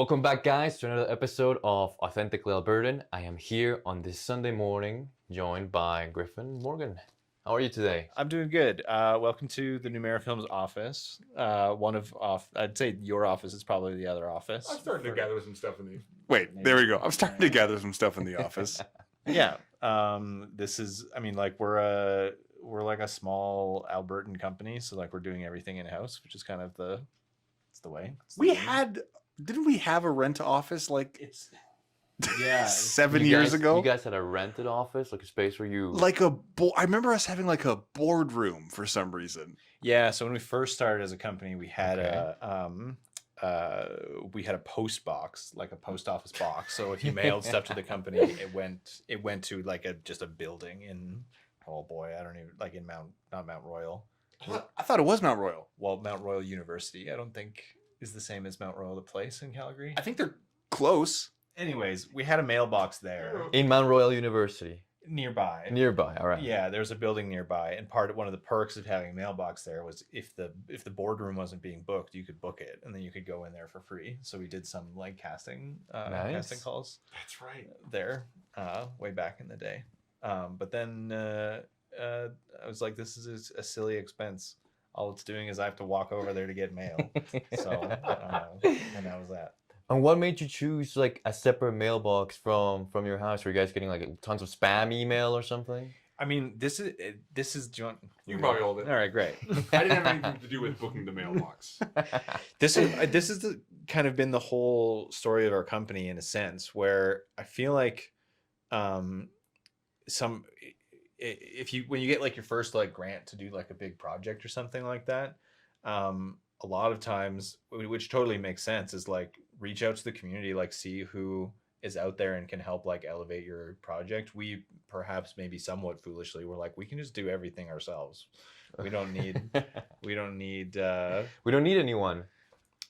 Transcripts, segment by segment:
Welcome back, guys, to another episode of Authentically Albertan. I am here on this Sunday morning, joined by Griffin. Morgan, how are you today? I'm doing good. Welcome to the Numera Films office. I'd say your office is probably the other office. I'm starting to gather some stuff in the... Wait, there we go. I'm starting to gather some stuff in the office. Yeah. This is, I mean, like we're like a small Albertan company, so like we're doing everything in house, which is kind of the way. Didn't we have a rent office like It's yeah. 7 years ago? You guys had a rented office, like a space where you... I remember us having like a boardroom for some reason. Yeah. So when we first started as a company, we had we had a post box, like a post office box. So if you mailed stuff to the company, it went to like just a building in, oh boy, I don't even, like in not Mount Royal. I thought it was Mount Royal. Well, Mount Royal University, I don't think is the same as Mount Royal, the place in Calgary. I think they're close. Anyways, we had a mailbox there In Mount Royal University. nearby. Nearby, all right. Yeah, there's a building nearby, and one of the perks of having a mailbox there was if the boardroom wasn't being booked, you could book it, and then you could go in there for free. So we did some like casting calls. That's right. There, way back in the day. But then I was like, this is a silly expense. All it's doing is I have to walk over there to get mail. So and that was that. And what made you choose like a separate mailbox from your house? Were you guys getting like tons of spam email or something? I mean, this is John. You can probably hold it. All right, great. I didn't have anything to do with booking the mailbox. This is the kind of been the whole story of our company in a sense, where I feel like when you get like your first like grant to do like a big project or something like that, a lot of times, which totally makes sense, is like reach out to the community, like see who is out there and can help like elevate your project. We perhaps maybe somewhat foolishly were like, we can just do everything ourselves. We don't need we don't need anyone.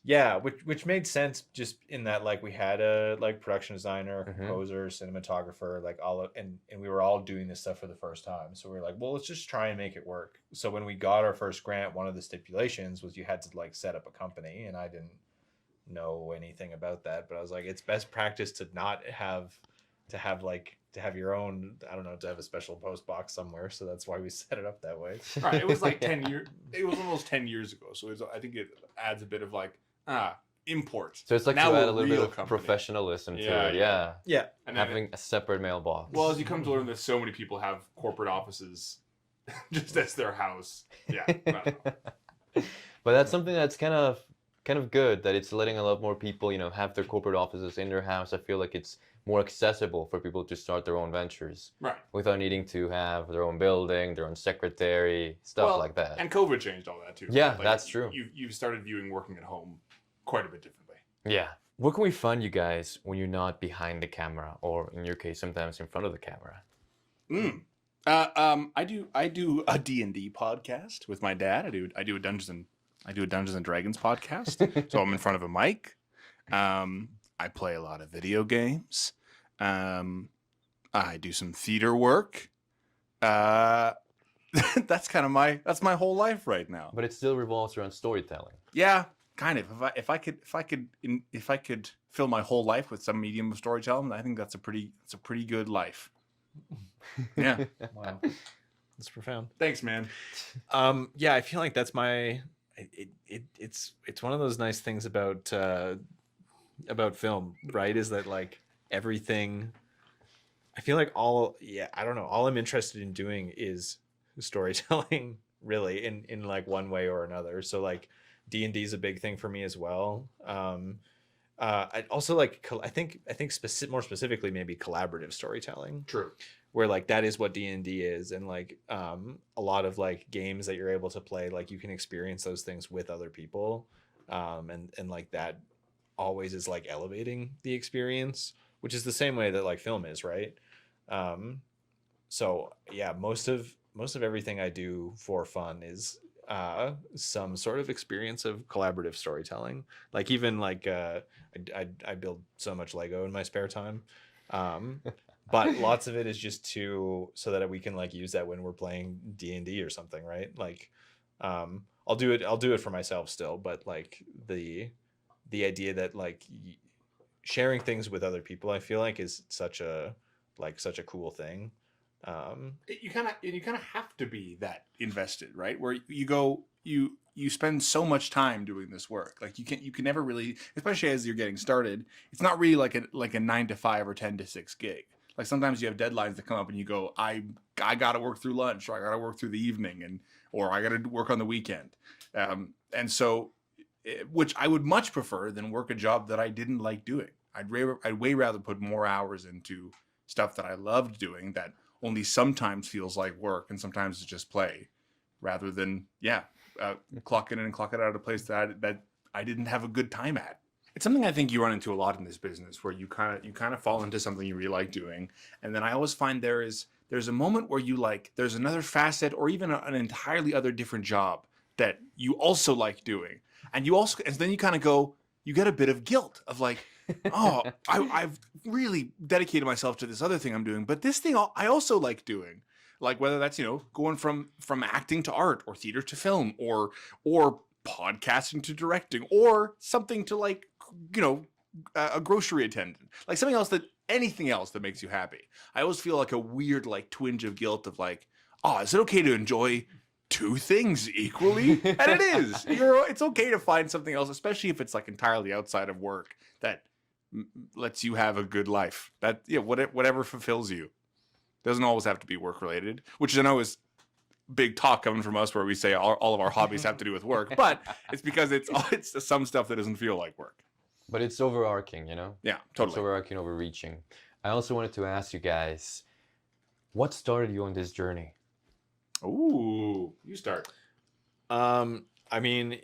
Yeah, which made sense just in that like we had a like production designer, composer, cinematographer, like and we were all doing this stuff for the first time. So we were like, well, let's just try and make it work. So when we got our first grant, one of the stipulations was you had to like set up a company, and I didn't know anything about that, but I was like, it's best practice to not have your own, I don't know, to have a special post box somewhere. So that's why we set it up that way. Right. It was like 10 years. It was almost 10 years ago. So I think it adds a bit of like import. So it's like now to add a little bit of company. professionalism to it. Yeah. And Having a separate mailbox. Well, as you come to learn that so many people have corporate offices just as their house. Yeah. I don't know. But that's something that's kind of good, that it's letting a lot more people, have their corporate offices in their house. I feel like it's more accessible for people to start their own ventures, right, without needing to have their own building, their own secretary, stuff like that. And COVID changed all that too. Yeah, like, that's true. You've started viewing working at home quite a bit differently. Yeah. Where can we find you guys when you're not behind the camera, or in your case, sometimes in front of the camera? I do a D&D podcast with my dad. I do a Dungeons and Dragons podcast. So I'm in front of a mic. I play a lot of video games. I do some theater work. That's my whole life right now. But it still revolves around storytelling. Yeah, kind of. If I could fill my whole life with some medium of storytelling, I think that's a pretty good life. Yeah. Wow. That's profound. Thanks, man. Yeah, I feel like that's it's one of those nice things about film, right? Is that like everything, I feel like all I'm interested in doing is storytelling, really, in like one way or another. So like D&D is a big thing for me as well. I also like, I think more specifically maybe collaborative storytelling. True. Where like that is what D&D is, and like a lot of like games that you're able to play, like you can experience those things with other people, and like that always is like elevating the experience, which is the same way that like film is, right? So yeah, most of everything I do for fun is some sort of experience of collaborative storytelling. Like even like I build so much Lego in my spare time, but lots of it is just so that we can like use that when we're playing D&D or something, right? Like I'll do it for myself still, but like the idea that like sharing things with other people, I feel like is such a cool thing. You kind of have to be that invested, right? Where you go, you spend so much time doing this work. Like you can never really, especially as you're getting started, it's not really like a 9 to 5 or 10 to 6 gig. Like sometimes you have deadlines that come up and you go, I got to work through lunch, or I got to work through the evening, or I got to work on the weekend. And so, which I would much prefer than work a job that I didn't like doing. I'd way rather put more hours into stuff that I loved doing that only sometimes feels like work and sometimes it's just play, rather than clock in and clock it out at a place that I didn't have a good time at. It's something I think you run into a lot in this business, where you kind of fall into something you really like doing, and then I always find there's a moment where there's another facet or even an entirely other different job that you also like doing, and then you kind of go, you get a bit of guilt of like, oh, I've really dedicated myself to this other thing I'm doing, but this thing I also like doing. Like whether that's, going from acting to art, or theater to film, or podcasting to directing, or something to like, a grocery attendant, like anything else that makes you happy. I always feel like a weird like twinge of guilt of like, oh, is it okay to enjoy 2 things equally? And it is. It's okay to find something else, especially if it's like entirely outside of work, that lets you have a good life. That whatever fulfills you. Doesn't always have to be work related, which I know is big talk coming from us, where we say all of our hobbies have to do with work, but it's because it's some stuff that doesn't feel like work. But it's overarching, Yeah, totally. It's overarching, overreaching. I also wanted to ask you guys, what started you on this journey? Ooh, you start. I mean,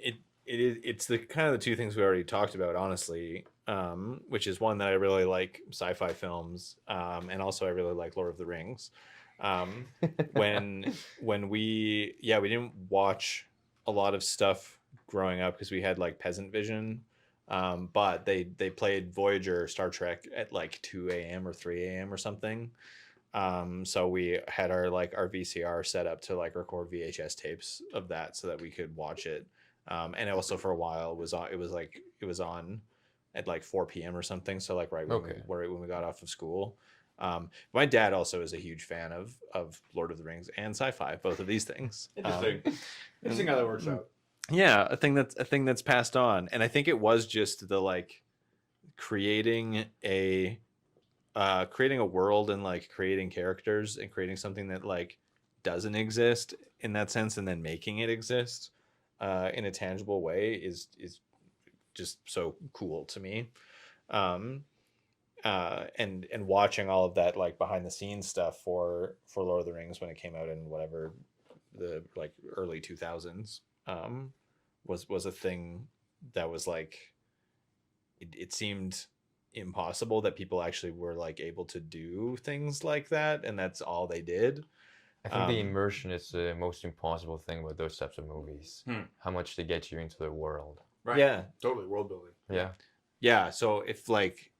it's the kind of the 2 things we already talked about, honestly. Which is one that I really like sci-fi films, and also I really like Lord of the Rings. When we didn't watch a lot of stuff growing up because we had like peasant vision, but they played Voyager, Star Trek at like 2 a.m. or 3 a.m. or something. So we had our VCR set up to like record VHS tapes of that so that we could watch it. And also for a while it was on at like 4 p.m. or something. So like right when we got off of school. My dad also is a huge fan of Lord of the Rings and sci-fi, both of these things. Interesting how that works out. Yeah, a thing that's passed on. And I think it was just the like creating a world and like creating characters and creating something that like doesn't exist in that sense, and then making it exist in a tangible way is just so cool to me. And watching all of that like behind the scenes stuff for Lord of the Rings when it came out in whatever the like early 2000s was a thing that was like it seemed impossible that people actually were like able to do things like that, and that's all they did. I think the immersion is the most impossible thing with those types of movies. How much they get you into the world. Right. Yeah, Totally. World building. Yeah. So if like,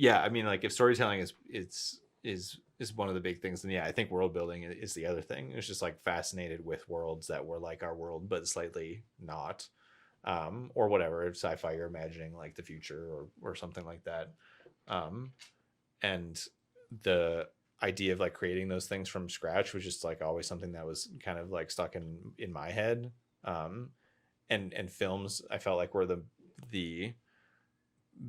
I mean, like if storytelling is one of the big things, then I think world building is the other thing. It's just like fascinated with worlds that were like our world, but slightly not, or whatever. If sci-fi, you're imagining like the future or something like that. And the idea of like creating those things from scratch was just like always something that was kind of like stuck in my head. And films, I felt like were the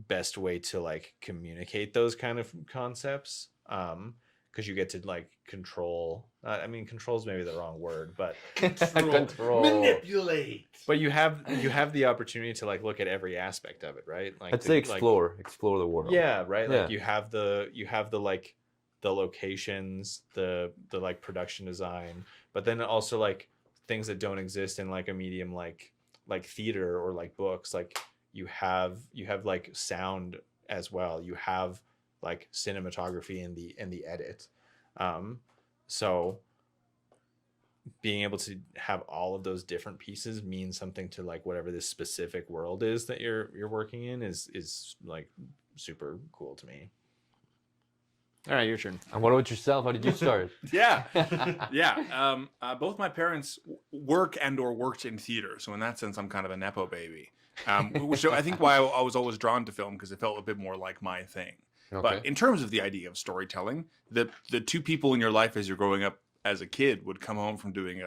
best way to like communicate those kind of concepts, because you get to like control. I mean, control is maybe the wrong word, but Control. Manipulate. But you have the opportunity to like look at every aspect of it, right? Like I'd say explore the world. Yeah, right. Yeah. Like you have the like the locations, the like production design, but then also like things that don't exist in like a medium like theater or like books. Like you have like sound as well. You have like cinematography in the edit. So being able to have all of those different pieces means something to like whatever this specific world is that you're working in is like super cool to me. All right, your turn. And what about yourself? How did you start? Both my parents work and or worked in theater, so in that sense, I'm kind of a nepo baby. Which I think why I was always drawn to film, because it felt a bit more like my thing. Okay. But in terms of the idea of storytelling, the two people in your life as you're growing up as a kid would come home from doing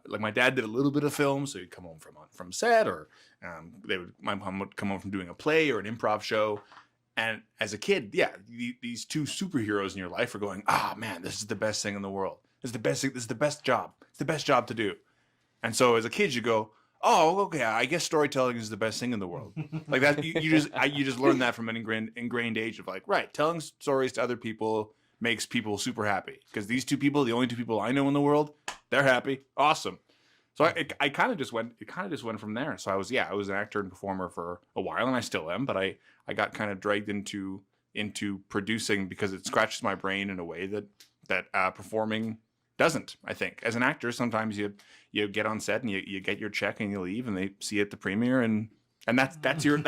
like my dad did a little bit of film, so he'd come home from set, or my mom would come home from doing a play or an improv show. And as a kid, yeah, these two superheroes in your life are going, man, this is the best thing in the world. This is the best thing. This is the best job. It's the best job to do. And so as a kid, you go, oh, okay, I guess storytelling is the best thing in the world. Like that, you just learn that from an ingrained age of like, right, telling stories to other people makes people super happy, because these two people, the only two people I know in the world, they're happy, awesome. So I kind of just went. It kind of just went from there. So I was an actor and performer for a while, and I still am. But I got kind of dragged into producing, because it scratches my brain in a way that performing doesn't. I think as an actor, sometimes you get on set and you get your check and you leave, and they see you at the premiere, and that's your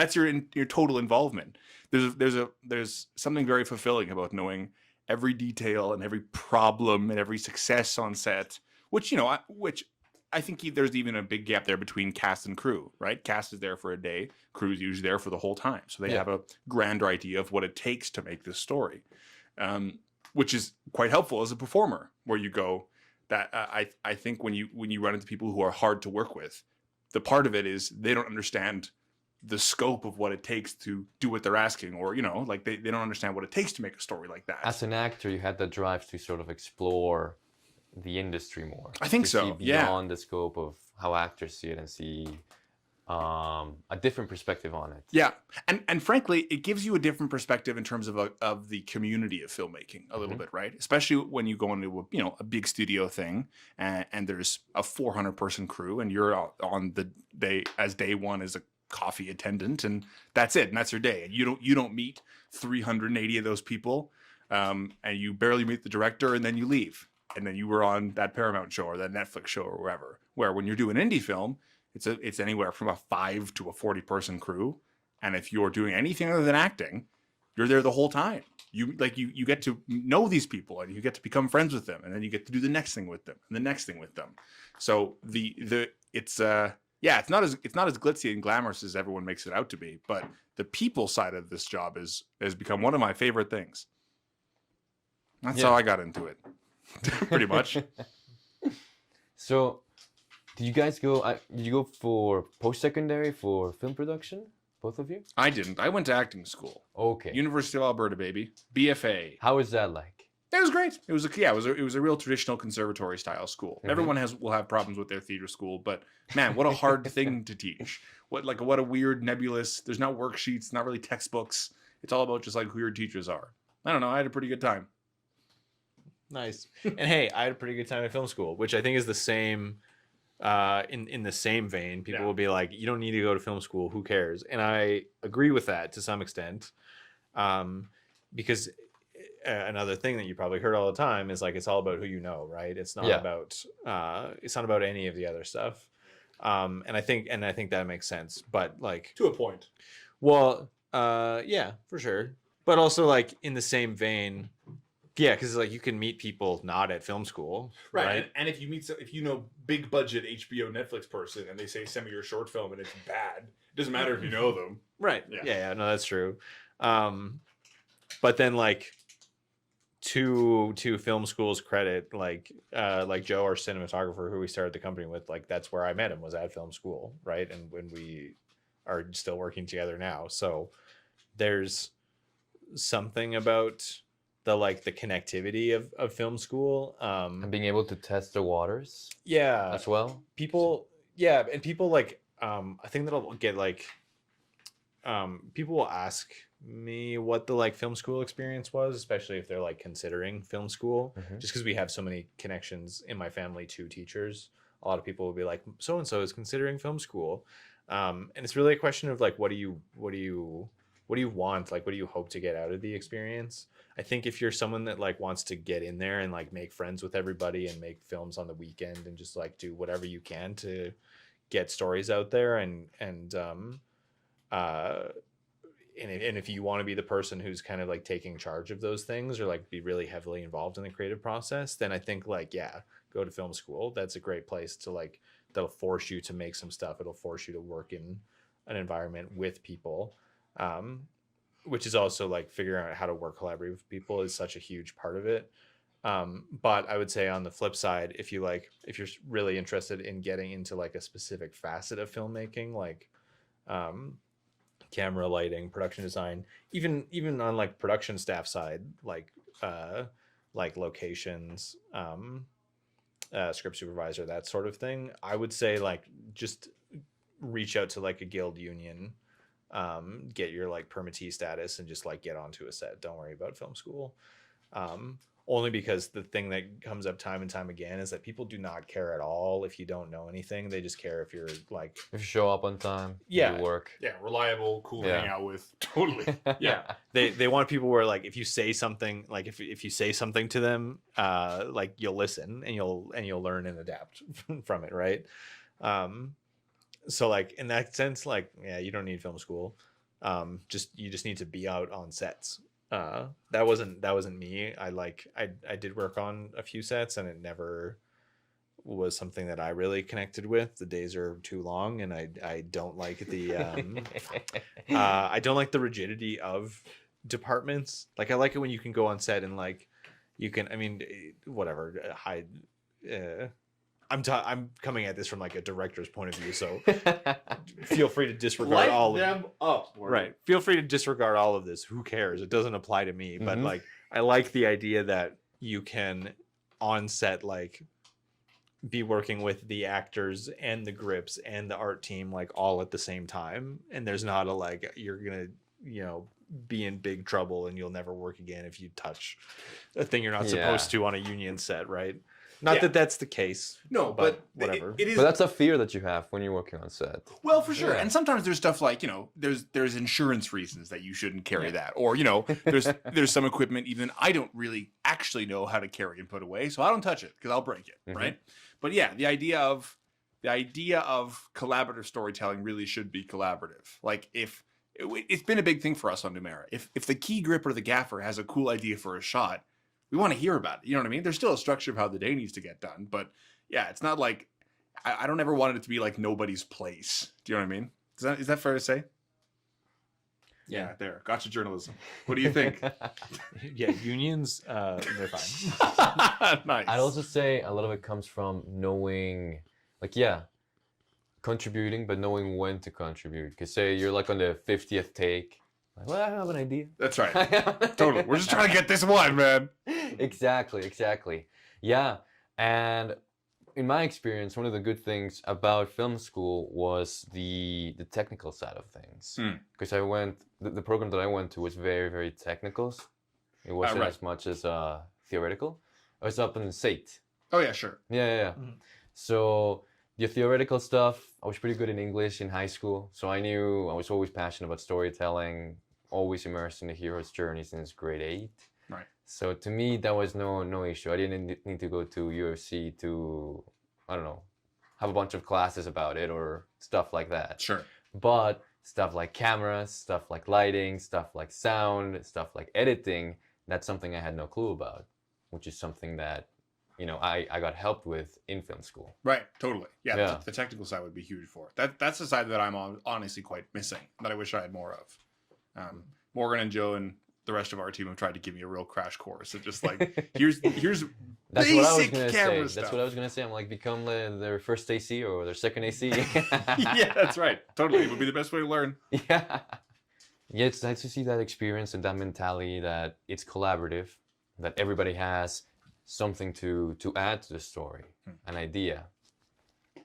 total involvement. There's something very fulfilling about knowing every detail and every problem and every success on set, which I think there's even a big gap there between cast and crew, right? Cast is there for a day, crew is usually there for the whole time, so they have a grander idea of what it takes to make this story, which is quite helpful as a performer, where you go that I think when you run into people who are hard to work with, the part of it is they don't understand the scope of what it takes to do what they're asking, or like they don't understand what it takes to make a story like that. As an actor, you had the drive to sort of explore the industry more. I think so. See beyond the scope of how actors see it, and see a different perspective on it. Yeah, and frankly, it gives you a different perspective in terms of the community of filmmaking a little bit, right? Especially when you go into a big studio thing, and there's a 400-person crew, and you're on the day one as a coffee attendant, and that's it, and that's your day, and you don't meet 380 of those people, and you barely meet the director, and then you leave. And then you were on that Paramount show or that Netflix show or wherever. Where when you're doing indie film, it's anywhere from a 5 to a 40-person crew, and if you're doing anything other than acting, you're there the whole time. You get to know these people, and you get to become friends with them, and then you get to do the next thing with them and the next thing with them. So it's not as glitzy and glamorous as everyone makes it out to be, but the people side of this job has become one of my favorite things. That's how I got into it. Pretty much. So, did you guys go? Did you go for post-secondary for film production? Both of you? I didn't. I went to acting school. Okay. University of Alberta, baby. BFA. How is that like? It was great. It was a real traditional conservatory style school. Mm-hmm. Everyone will have problems with their theater school, but man, what a hard thing to teach. What a weird nebulous. There's not worksheets, not really textbooks. It's all about just like who your teachers are. I don't know. I had a pretty good time. Nice. And hey, I had a pretty good time at film school, which I think is the same in the same vein. People will be like, you don't need to go to film school, who cares? And I agree with that to some extent, because another thing that you probably heard all the time is like, it's all about who you know, right? It's not about any of the other stuff. And I think that makes sense, but like to a point. Well, yeah, for sure. But also like in the same vein, yeah, because like you can meet people not at film school, right? And if you know big budget HBO Netflix person and they say send me your short film and it's bad, it doesn't matter if you know them, right? Yeah, no, that's true. But then like to film school's credit, like Joe, our cinematographer, who we started the company with, like that's where I met him, was at film school, right? And when we are still working together now, so there's something about the connectivity of film school, and being able to test the waters as well. People like I think that'll get like people will ask me what the like film school experience was, especially if they're like considering film school, just because we have so many connections in my family to teachers. A lot of people will be like, so and so is considering film school, and it's really a question of like what do you want, like what do you hope to get out of the experience. I think if you're someone that like wants to get in there and like make friends with everybody and make films on the weekend and just like do whatever you can to get stories out there, and if you want to be the person who's kind of like taking charge of those things or like be really heavily involved in the creative process, then I think like, yeah, go to film school. That's a great place to like, that'll force you to make some stuff. It'll force you to work in an environment with people, which is also like figuring out how to work collaboratively with people is such a huge part of it. But I would say on the flip side, if you're really interested in getting into like a specific facet of filmmaking, like camera lighting, production design, even on like production staff side, like locations, script supervisor, that sort of thing, I would say like just reach out to like a guild union, get your like permittee status, and just like get onto a set. Don't worry about film school. Only because the thing that comes up time and time again is that people do not care at all if you don't know anything. They just care if you're like, if you show up on time, Yeah. you work. Yeah, reliable, cool to Yeah. hang out with. Totally. Yeah. they want people where like if you say something, like if you say something to them, like you'll listen and you'll learn and adapt from it, right? So like in that sense, like yeah, you don't need film school. You just need to be out on sets. That wasn't me. I did work on a few sets, and it never was something that I really connected with. The days are too long, and I don't like the I don't like the rigidity of departments. Like I like it when you can go on set and like you can, I mean, whatever, hide. I'm coming at this from like a director's point of view, so feel free to disregard all of them up. Right. Feel free to disregard all of this. Who cares? It doesn't apply to me. But Mhm. like, I like the idea that you can on set like be working with the actors and the grips and the art team like all at the same time, and there's not a like you're gonna be in big trouble and you'll never work again if you touch a thing you're not supposed to on a union set, right? Not that that's the case. No, but whatever. It is. But that's a fear that you have when you're working on set. Well, for sure. Yeah. And sometimes there's stuff like, there's insurance reasons that you shouldn't carry that. Or, there's some equipment even I don't really actually know how to carry and put away, so I don't touch it because I'll break it, right? But yeah, the idea of collaborative storytelling really should be collaborative. Like it's been a big thing for us on Numera. If the key grip or the gaffer has a cool idea for a shot, we want to hear about it. You know what I mean? There's still a structure of how the day needs to get done, but yeah, it's not like I don't ever want it to be like nobody's place. Do you know what I mean? Is that fair to say? Yeah, there. Gotcha journalism. What do you think? Yeah, unions, they're fine. Nice. I'd also say a lot of it comes from knowing, like, contributing, but knowing when to contribute. Because say you're like on the 50th take, like, well, I have an idea. That's right. Totally. We're just trying to get this one, man. Exactly. Yeah, and in my experience, one of the good things about film school was the technical side of things. Because the program that I went to was very, very technical. It wasn't right. as much as theoretical. I was up in SAIT. Oh yeah, sure. Yeah. So the theoretical stuff, I was pretty good in English in high school. So I knew I was always passionate about storytelling, always immersed in the hero's journey since grade 8. Right. So to me, that was no issue. I didn't need to go to UFC to, I don't know, have a bunch of classes about it or stuff like that. Sure. But stuff like cameras, stuff like lighting, stuff like sound, stuff like editing, that's something I had no clue about, which is something that, I got helped with in film school. Right. Totally. Yeah. Yeah. The technical side would be huge for it. That's the side that I'm honestly quite missing, that I wish I had more of. Morgan and Joe and the rest of our team have tried to give me a real crash course of just like here's That's what I was basic gonna camera say. stuff. That's what I was gonna say. I'm like, become their first AC or their second AC. Yeah, that's right. Totally. It would be the best way to learn. Yeah. Yeah, it's nice to see that experience and that mentality that it's collaborative, that everybody has something to add to the story, an idea.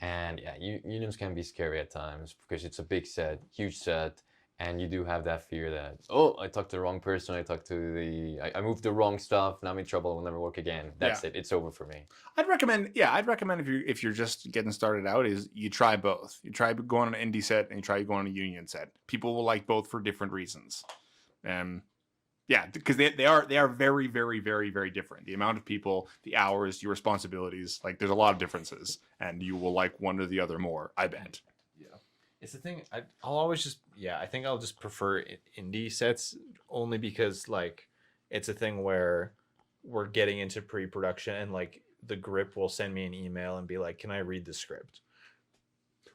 And yeah, unions can be scary at times because it's a big set, huge set, and you do have that fear that, oh, I talked to the wrong person, I moved the wrong stuff, now I'm in trouble, I'll never work again. That's it, it's over for me. I'd recommend if you're just getting started out is you try both. You try going on an indie set and you try going on a union set. People will like both for different reasons. Yeah, because they are very, very, very, very different. The amount of people, the hours, your responsibilities, like there's a lot of differences, and you will like one or the other more, I bet. Yeah, it's the thing. I'll always just I think I'll just prefer indie sets only because like it's a thing where we're getting into pre-production and like the grip will send me an email and be like, "Can I read the script?"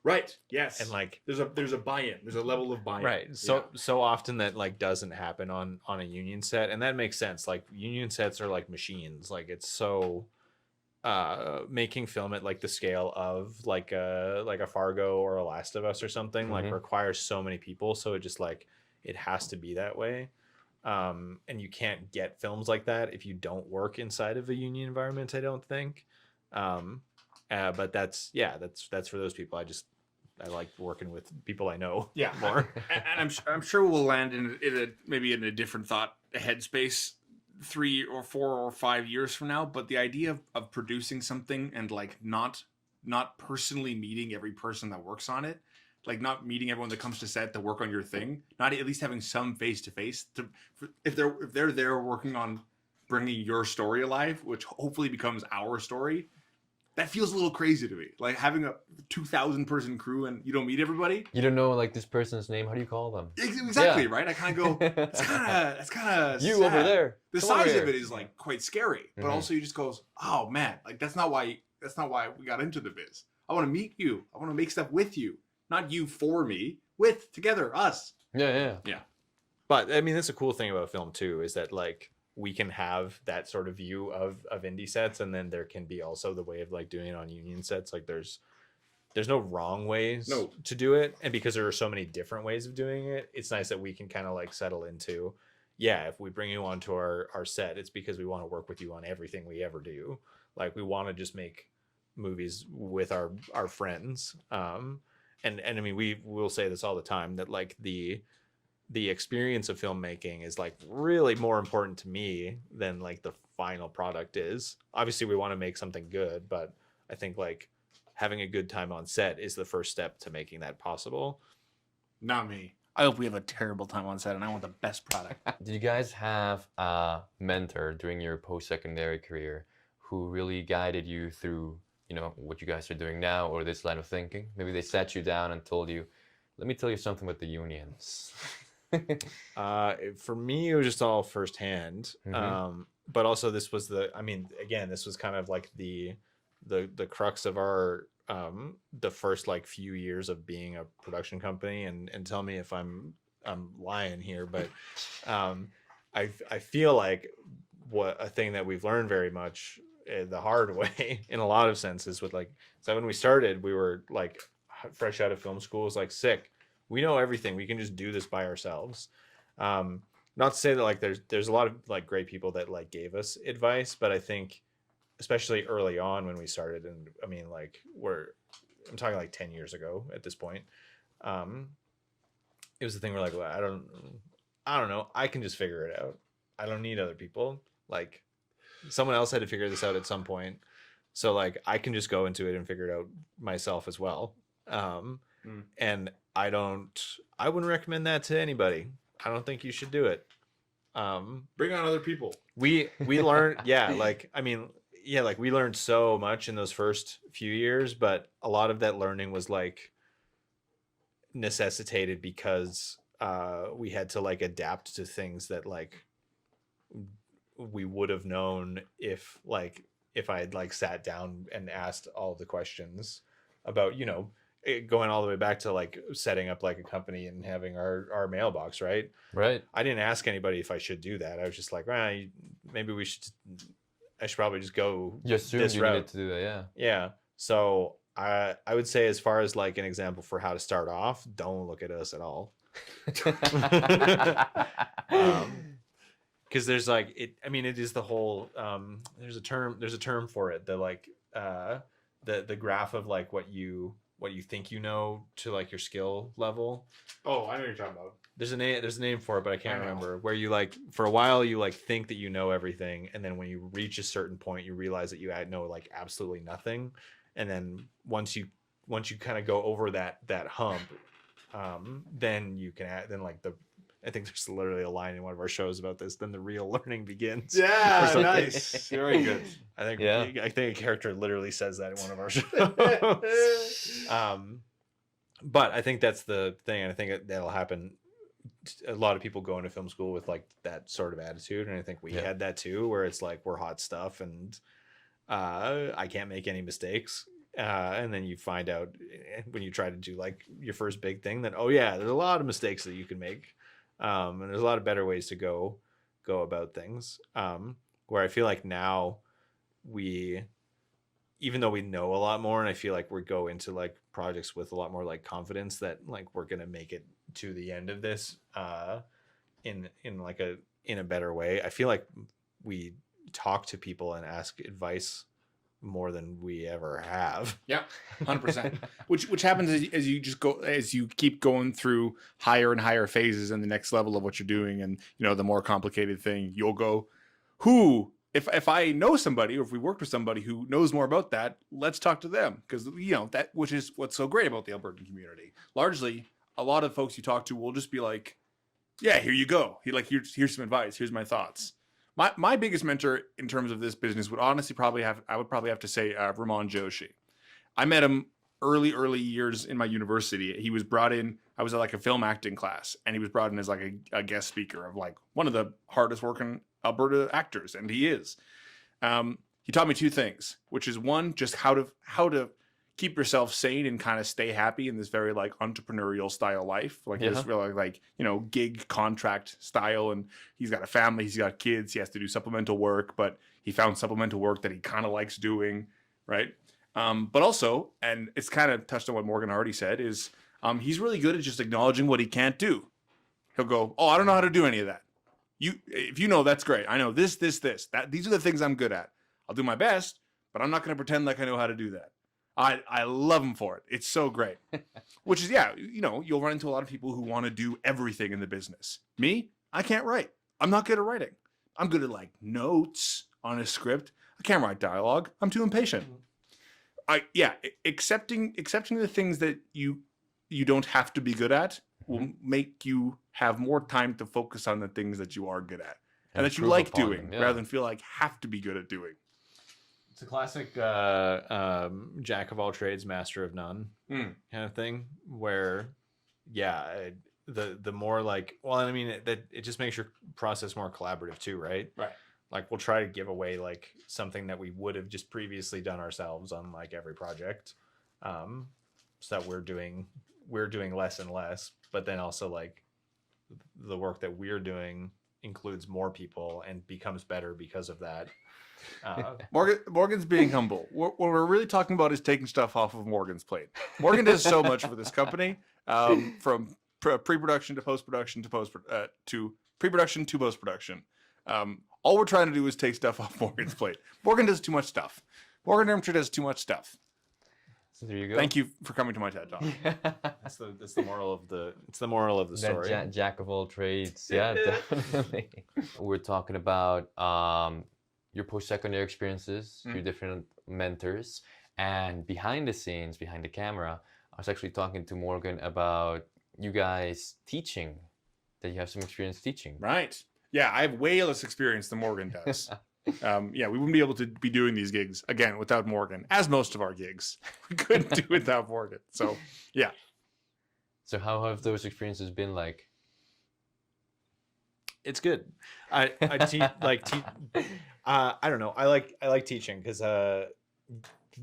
Right. Yes. And like there's a buy-in. There's a level of buy-in. right. So often that like doesn't happen on a union set, and that makes sense. Like union sets are like machines. Like it's so making film at like the scale of like a Fargo or a Last of Us or something like requires so many people, so it just like it has to be that way. And you can't get films like that if you don't work inside of a union environment, I don't think. But that's for those people. I like working with people I know more. And I'm sure we'll land maybe in a different thought headspace 3 or 4 or 5 years from now. But the idea of producing something and like not personally meeting every person that works on it, like not meeting everyone that comes to set to work on your thing, not at least having some face to face if they're there working on bringing your story alive, which hopefully becomes our story. That feels a little crazy to me. Like having a 2,000 person crew and you don't meet everybody. You don't know like this person's name. How do you call them? Exactly, right? I kind of go, that's kind of you sad. over there. The Come size over of here. it is like quite scary, but also you just goes, oh man, like that's not why we got into the biz. I want to meet you. I want to make stuff with you, not you for me. Together, us. Yeah. But I mean, that's a cool thing about film too, is that like we can have that sort of view of indie sets, and then there can be also the way of like doing it on union sets. Like there's no wrong ways to do it, and because there are so many different ways of doing it, it's nice that we can kind of like settle into, if we bring you onto our set, it's because we want to work with you on everything we ever do. Like we want to just make movies with our friends. And I mean, we will say this all the time, that like the experience of filmmaking is like really more important to me than like the final product is. Obviously we want to make something good, but I think like having a good time on set is the first step to making that possible. Not me. I hope we have a terrible time on set and I want the best product. Did you guys have a mentor during your post-secondary career who really guided you through, what you guys are doing now or this line of thinking? Maybe they sat you down and told you, let me tell you something with the unions. For me, it was just all firsthand. But also this was this was kind of like the crux of our the first like few years of being a production company, and tell me if I'm lying here, but I feel like a thing that we've learned very much the hard way in a lot of senses with like, so when we started, we were like fresh out of film school, was like sick. We know everything. We can just do this by ourselves. Not to say that like there's a lot of like great people that like gave us advice, but I think especially early on when we started, and I mean like I'm talking like 10 years ago at this point. It was the thing where like, well, I don't know. I can just figure it out. I don't need other people. Like someone else had to figure this out at some point. So like I can just go into it and figure it out myself as well. And I wouldn't recommend that to anybody. I don't think you should do it. Bring on other people. We learned, we learned so much in those first few years, but a lot of that learning was like necessitated because we had to like adapt to things that like we would have known if I had like sat down and asked all the questions about, going all the way back to like setting up like a company and having our mailbox, right? I didn't ask anybody if I should do that. I was just like, maybe I should probably just go. You assumed you needed to do that, yeah. So I would say, as far as like an example for how to start off, don't look at us at all. Because there's like it is the whole there's a term for it, the like the graph of like what you think you know to like your skill level. Oh, I know what you're talking about. There's a name for it, but I can't remember. Where you like for a while you like think that you know everything, and then when you reach a certain point, you realize that you know like absolutely nothing, and then once you kind of go over that hump, then you can I think there's literally a line in one of our shows about this. Then the real learning begins. Yeah, nice. Very good. I think a character literally says that in one of our shows. But I think that's the thing, and I think that'll happen. A lot of people go into film school with like that sort of attitude, and I think we had that too, where it's like we're hot stuff, and I can't make any mistakes. And then you find out when you try to do like your first big thing that, oh yeah, there's a lot of mistakes that you can make. And there's a lot of better ways to go about things. Where I feel like now even though we know a lot more, and I feel like we go into like projects with a lot more like confidence that like we're gonna make it to the end of this in a better way. I feel like we talk to people and ask advice more than we ever have. Yeah, 100%. Which happens as you keep going through higher and higher phases in the next level of what you're doing, and the more complicated thing, you'll go, if I know somebody, or if we worked with somebody who knows more about that, let's talk to them, because that, which is what's so great about the Albertan community. Largely, a lot of folks you talk to will just be like, yeah, here you go. Here's some advice. Here's my thoughts. My biggest mentor in terms of this business would honestly probably have to say Ramon Joshi. I met him early years in my university. He was brought in. I was at like a film acting class, and he was brought in as like a guest speaker of like one of the hardest working Alberta actors, and he is. He taught me two things, which is one, just how to keep yourself sane and kind of stay happy in this very like entrepreneurial style life, like this really like gig contract style. And he's got a family, he's got kids, he has to do supplemental work, but he found supplemental work that he kind of likes doing, right? But also, and it's kind of touched on what Morgan already said, is he's really good at just acknowledging what he can't do. He'll go, oh, I don't know how to do any of that. If that's great. I know this, that. These are the things I'm good at. I'll do my best, but I'm not going to pretend like I know how to do that. I love him for it. It's so great. Which is, you'll run into a lot of people who want to do everything in the business. Me, I can't write. I'm not good at writing. I'm good at like notes on a script. I can't write dialogue. I'm too impatient. Accepting the things that you don't have to be good at will make you have more time to focus on the things that you are good at and that you like doing, rather than feel like have to be good at doing. It's a classic jack of all trades, master of none kind of thing, where the more like, well, I mean, it just makes your process more collaborative too, right? Right. Like we'll try to give away like something that we would have just previously done ourselves on like every project, so that we're doing less and less, but then also like the work that we're doing includes more people and becomes better because of that. Morgan's being humble. What we're really talking about is taking stuff off of Morgan's plate. Morgan does so much for this company, from pre-production to post-production to pre-production to post-production. All we're trying to do is take stuff off Morgan's plate. Morgan does too much stuff. Morgan Ermcher does too much stuff. So there you go. Thank you for coming to my TED Talk. That's the moral of the story. Jack of all trades. Yeah, definitely. We're talking about your post-secondary experiences, your different mentors, and behind the scenes, behind the camera, I was actually talking to Morgan about you guys teaching, that you have some experience teaching. Right. Yeah, I have way less experience than Morgan does. We wouldn't be able to be doing these gigs again without Morgan, as most of our gigs we couldn't do without Morgan. So yeah. So how have those experiences been like? It's good. I don't know. I like teaching because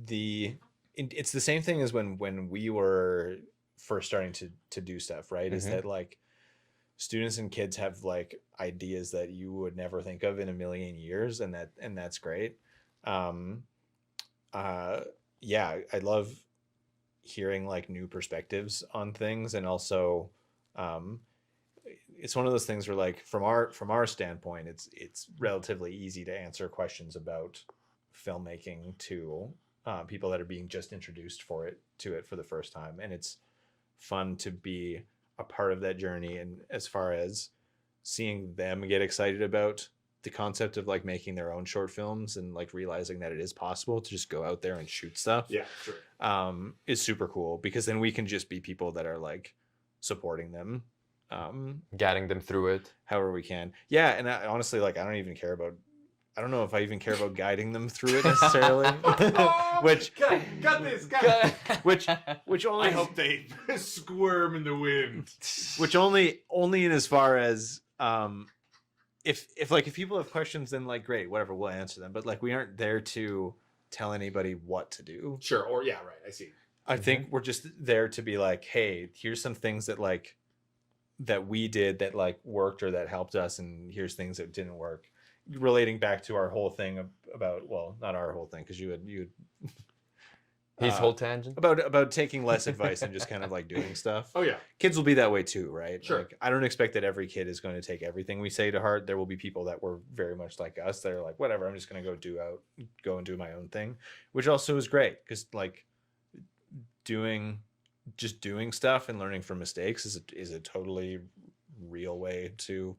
it's the same thing as when we were first starting to do stuff, right? Is that like students and kids have like ideas that you would never think of in a million years, and that's great. I love hearing like new perspectives on things, and also it's one of those things where like from our standpoint, it's relatively easy to answer questions about filmmaking to people that are being just introduced to it for the first time, and it's fun to be a part of that journey. And as far as seeing them get excited about the concept of like making their own short films and like realizing that it is possible to just go out there and shoot stuff, is super cool, because then we can just be people that are like supporting them, guiding them through it however we can. Yeah. And honestly, like, I don't know if I even care about guiding them through it necessarily. Which only, I hope they squirm in the wind. Which only in as far as if people have questions, then like great, whatever, we'll answer them. But like we aren't there to tell anybody what to do. Sure. Or yeah, right. I see. I think we're just there to be like, hey, here's some things that like that we did that like worked or that helped us, and here's things that didn't work. Relating back to our whole thing about, well, not our whole thing, because you had His whole tangent. about taking less advice and just kind of like doing stuff. Oh yeah. Kids will be that way too, right? Sure. Like, I don't expect that every kid is going to take everything we say to heart. There will be people that were very much like us that are like, whatever, I'm just going to go and do my own thing, which also is great because like doing stuff and learning from mistakes is a totally real way to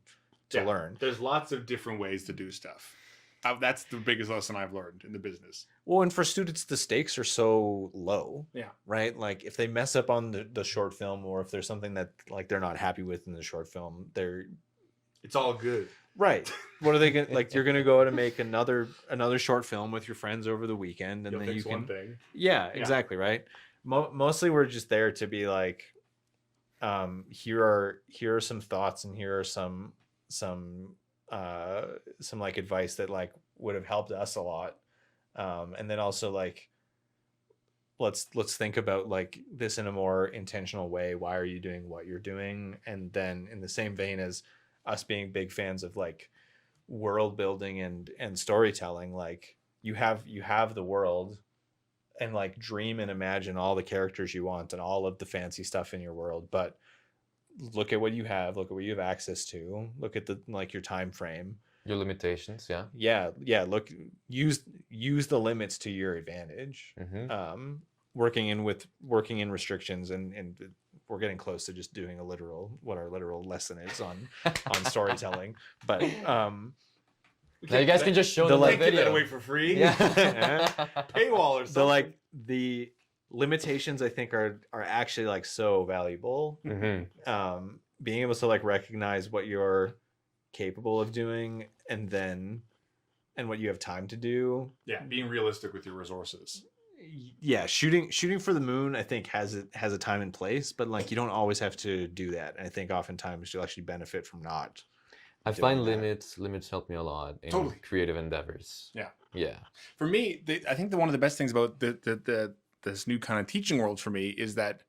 learn. There's lots of different ways to do stuff. That's the biggest lesson I've learned in the business. Well, and for students, the stakes are so low. Yeah. Right. Like if they mess up on the short film, or if there's something that like they're not happy with in the short film, It's all good. right. What are they gonna like? You're gonna go out and make another short film with your friends over the weekend, and You'll then fix you can. one thing. Yeah, exactly. Right. Mostly, we're just there to be like, here are some thoughts, and here are some like advice that like would have helped us a lot, and then also like let's think about like this in a more intentional way. Why are you doing what you're doing? And then in the same vein as us being big fans of like world building and storytelling, like you have the world, and like dream and imagine all the characters you want and all of the fancy stuff in your world, but look at what you have, look at what you have access to, look at the like your time frame, Your limitations, yeah. yeah, look, use the limits to your advantage. Working in restrictions, and we're getting close to just doing what our literal lesson is on storytelling, but now you guys can just show the them like the video. Give that away for free. Yeah. Paywall or something. the limitations I think are actually like so valuable. Being able to like recognize what you're capable of doing, and what you have time to do. Yeah, being realistic with your resources. Yeah, shooting for the moon I think has a time and place, but like you don't always have to do that. And I think oftentimes you'll actually benefit from not. I find limits help me a lot in Totally. creative endeavors. Yeah. For me, I think one of the best things about this new kind of teaching world for me is that,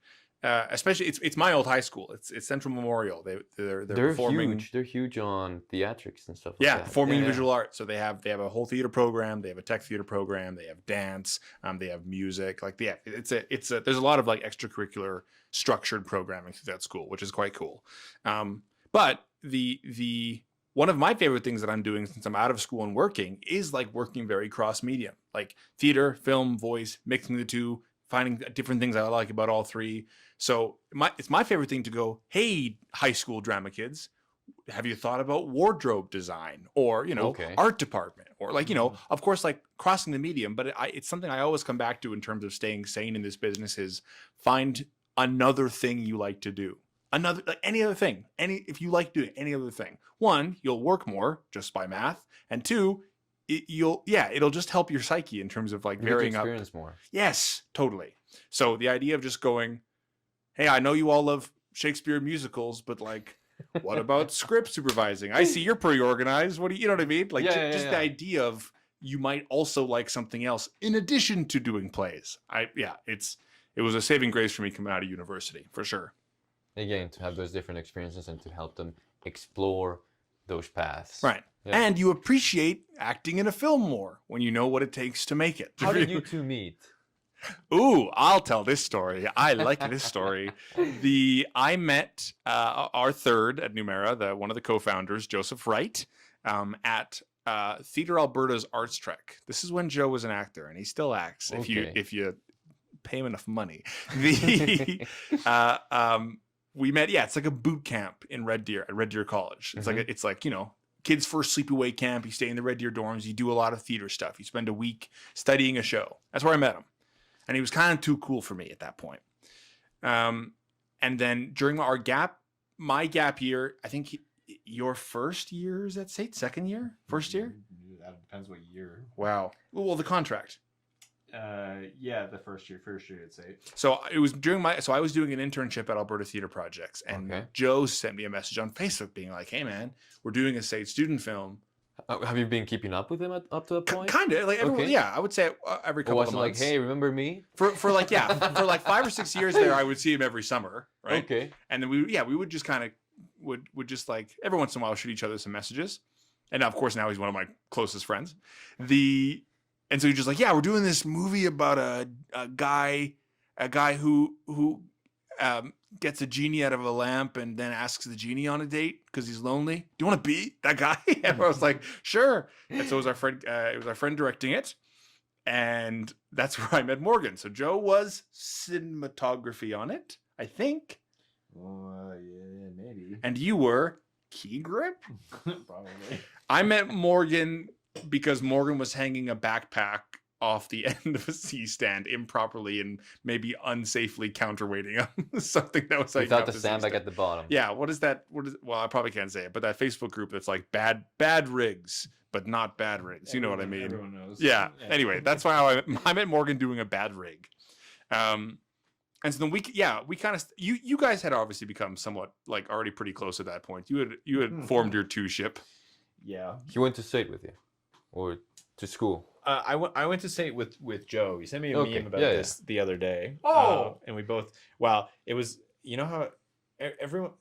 especially it's my old high school. It's Central Memorial. They're performing. Huge. They're huge on theatrics and stuff. Like Yeah, that. performing visual art. So they have a whole theater program. They have a tech theater program. They have dance. They have music. Like there's a lot of like extracurricular structured programming through that school, which is quite cool. But the one of my favorite things that I'm doing since I'm out of school and working is like working very cross medium, like theater, film, voice, mixing the two, finding different things I like about all three. So it's my favorite thing to go, hey, high school drama kids, have you thought about wardrobe design or, art department, or like, of course, like crossing the medium, but it's something I always come back to in terms of staying sane in this business is find another thing you like to do. Any other thing, if you like doing any other thing, one, you'll work more just by math, and two, it'll just help your psyche in terms of like varying up. Experience more. Yes, totally. So the idea of just going, hey, I know you all love Shakespeare musicals, but like, what about script supervising? I see you're pretty organized. What do you know what I mean? Like just the idea of you might also like something else in addition to doing plays. It was a saving grace for me coming out of university for sure. Again, to have those different experiences and to help them explore those paths. Right. Yeah. And you appreciate acting in a film more when you know what it takes to make it. How did you two meet? Ooh, I'll tell this story. I like this story. I met our third at Numera, one of the co-founders, Joseph Wright, at Theatre Alberta's Arts Trek. This is when Joe was an actor, and he still acts if you pay him enough money. We met. Yeah, it's like a boot camp in Red Deer at Red Deer College. It's like kids' first sleepaway camp. You stay in the Red Deer dorms. You do a lot of theater stuff. You spend a week studying a show. That's where I met him, and he was kind of too cool for me at that point. And then during my gap year, I think your first year is at SAIT, second year, first year. That depends what year. Wow. Well, the contract. The first year I'd say. So it was I was doing an internship at Alberta Theatre Projects, and Joe sent me a message on Facebook being like, hey man, we're doing a SAIT student film. Have you been keeping up with him up to that point? Kind of like everyone. Okay. Yeah, I would say every Or couple was of it like, months. hey, remember me? For like for like 5 or 6 years there, I would see him every summer, right? Okay. And then we would just kind of would just like every once in a while shoot each other some messages. And of course now he's one of my closest friends. And so he's just like, yeah, we're doing this movie about a guy who gets a genie out of a lamp and then asks the genie on a date because he's lonely. Do you want to be that guy? And I was like, sure. And so it was our friend directing it. And that's where I met Morgan. So Joe was cinematography on it, I think. Yeah, maybe. And you were key grip? Probably. I met Morgan because Morgan was hanging a backpack off the end of a C-stand improperly and maybe unsafely counterweighting something that was like Without the sandbag at the bottom. Yeah, what is that? Well, I probably can't say it, but that Facebook group that's like bad rigs, but not bad rigs. You know what I mean? Everyone knows. Yeah. Anyway, that's why I met Morgan doing a bad rig. And so then we kind of you guys had obviously become somewhat like already pretty close at that point. You had formed your two ship. Yeah. He went to state with you, or to school. I went to say with Joe. He sent me a Okay. meme about Yeah, this the other day. Oh! And we both. Well, it was. You know how everyone.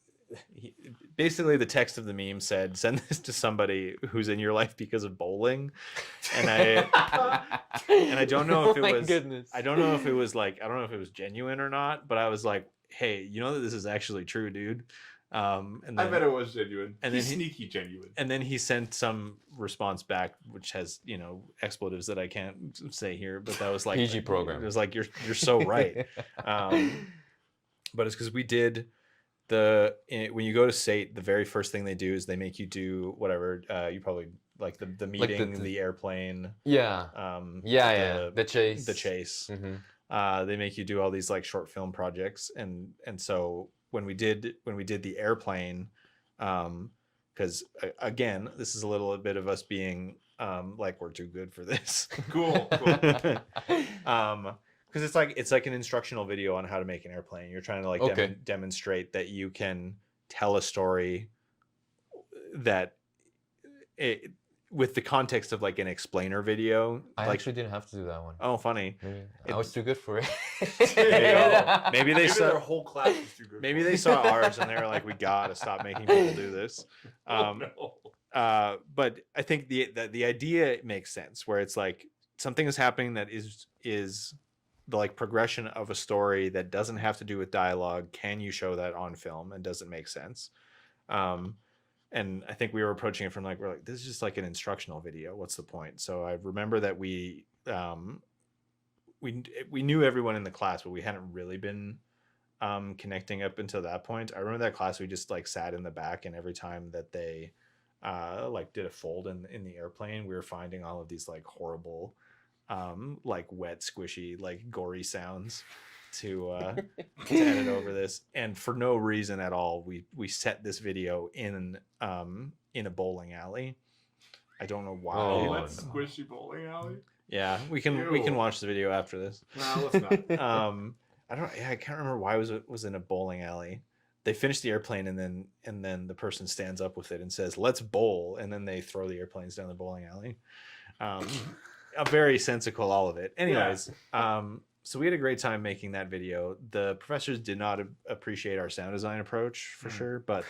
Basically, the text of the meme said, "Send this to somebody who's in your life because of bowling," and I don't know if it Oh my was. goodness. I don't know if it was like I don't know if it was genuine or not, but I was like, "Hey, you know that this is actually true, dude." And then, I bet it was genuine. and He's then sneaky genuine. and then he sent some response back, which has expletives that I can't say here, but that was like PG program. It was like you're so right. But it's because we did when you go to SATE, the very first thing they do is they make you do whatever you probably like the meeting, the airplane, Yeah. The chase. the chase. Mm-hmm. They make you do all these like short film projects, and so when we did the airplane, because again, this is a little bit of us being like we're too good for this. Cool. Because it's like an instructional video on how to make an airplane. You're trying to like demonstrate that you can tell a story that with the context of like an explainer video. I like, actually didn't have to do that one. oh, funny. I was too good for it. Maybe they saw their whole class was too good. maybe they saw ours and they were like, we gotta stop making people do this. But I think the idea makes sense, where it's like something is happening that is the like progression of a story that doesn't have to do with dialogue. Can you show that on film, and does it make sense? And I think we were approaching it from like, we're like, this is just like an instructional video. What's the point? So I remember that we knew everyone in the class, but we hadn't really been connecting up until that point. I remember that class, we just like sat in the back, and every time that they like did a fold in the airplane, we were finding all of these like horrible like wet, squishy, like gory sounds to edit over this. And for no reason at all, we set this video in a bowling alley. I don't know why. Squishy bowling alley. Yeah, we can watch the video after this. No, let's not. I can't remember why it was in a bowling alley. They finish the airplane, and then the person stands up with it and says, "Let's bowl," and then they throw the airplanes down the bowling alley. A very sensical, all of it. Anyways, so we had a great time making that video. The professors did not appreciate our sound design approach for sure, but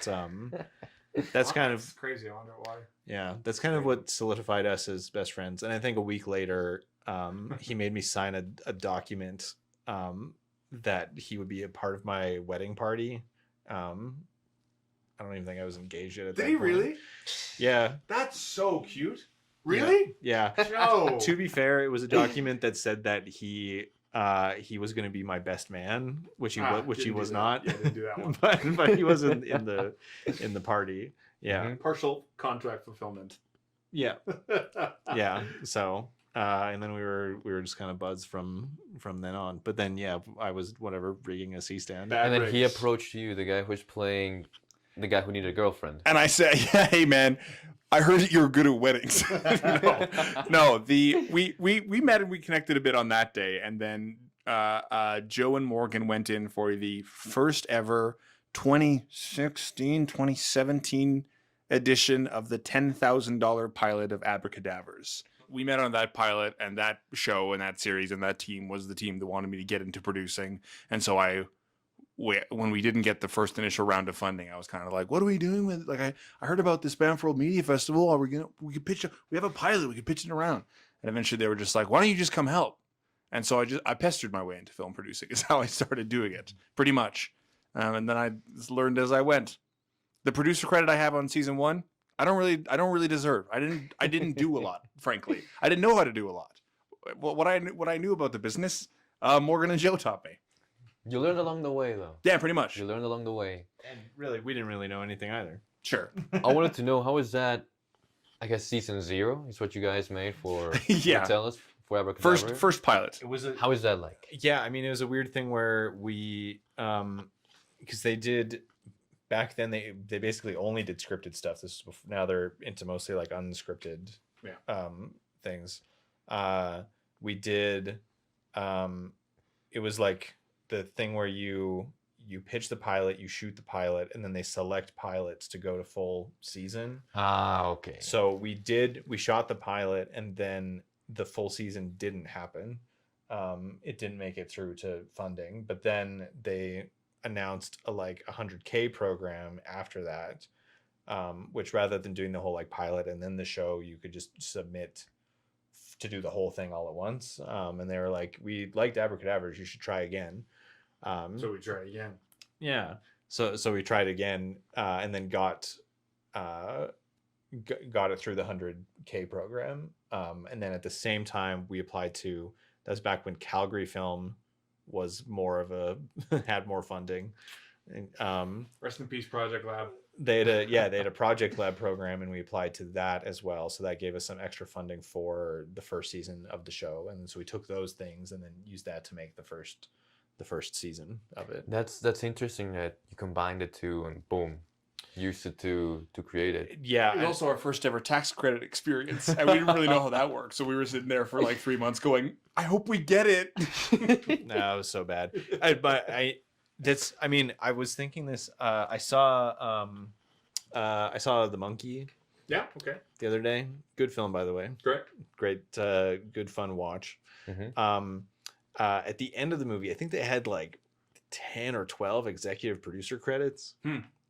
that's kind of crazy. I wonder why. Yeah, that's kind of what solidified us as best friends. And I think a week later, he made me sign a document that he would be a part of my wedding party. I don't even think I was engaged yet at that point. Really? Yeah. That's so cute. Really? Yeah. Joe. To be fair, it was a document that said that he was going to be my best man, which he was not. Yeah, didn't do that one. but he was in the party. Yeah. Mhm. Partial contract fulfillment. Yeah. Yeah. So and then we were just kind of buds from then on. But then I was rigging a C-stand. And then he approached you, the guy who's playing the guy who needed a girlfriend. And I said, "Yeah, hey man, I heard that you were good at weddings." We met and we connected a bit on that day, and then Joe and Morgan went in for the first ever 2017 edition of the $10,000 pilot of Abracadaverse. We met on that pilot, and that show and that series and that team was the team that wanted me to get into producing. And so when we didn't get the first initial round of funding, I was kind of like, what are we doing with, like, I heard about this Banff Media Festival. Are we could pitch, we have a pilot, we could pitch it around. And eventually they were just like, why don't you just come help? And so I pestered my way into film producing is how I started doing it, pretty much. And then I learned as I went. The producer credit I have on season 1, I don't really deserve. I didn't do a lot, frankly. I didn't know how to do a lot. What I knew about the business, Morgan and Joe taught me. You learned along the way, though. Yeah, pretty much. You learned along the way. And really, we didn't really know anything either. Sure. I wanted to know, how is that, I guess season 0 is what you guys made for Yeah. TELUS, for Abracadaverse? First pilot. It was How is that like? Yeah, I mean, it was a weird thing where we, because they did, back then they basically only did scripted stuff. This is before, now they're into mostly like unscripted things. We did, it was like the thing where you pitch the pilot, you shoot the pilot, and then they select pilots to go to full season. Ah, okay. So we shot the pilot, and then the full season didn't happen. It didn't make it through to funding, but then they announced a like $100K program after that, which rather than doing the whole like pilot and then the show, you could just submit to do the whole thing all at once. And they were like, we liked Abracadaverse, you should try again. So we tried again. Yeah. So we tried again, and then got it through the 100K program. And then at the same time we applied to, that was back when Calgary Film was more of a, had more funding. Rest in peace, Project Lab. They had a Project Lab program, and we applied to that as well. So that gave us some extra funding for the first season of the show. And so we took those things and then used that to make the first season of it. That's interesting that you combined the two and boom, used it to create it. Yeah. It was also our first ever tax credit experience, and we didn't really know how that worked. So we were sitting there for like 3 months going, I hope we get it. No, it was so bad. I was thinking this. I saw The Monkey. Yeah. Okay. The other day. Good film, by the way. Great. Good fun watch. Mm-hmm. At the end of the movie, I think they had like 10 or 12 executive producer credits,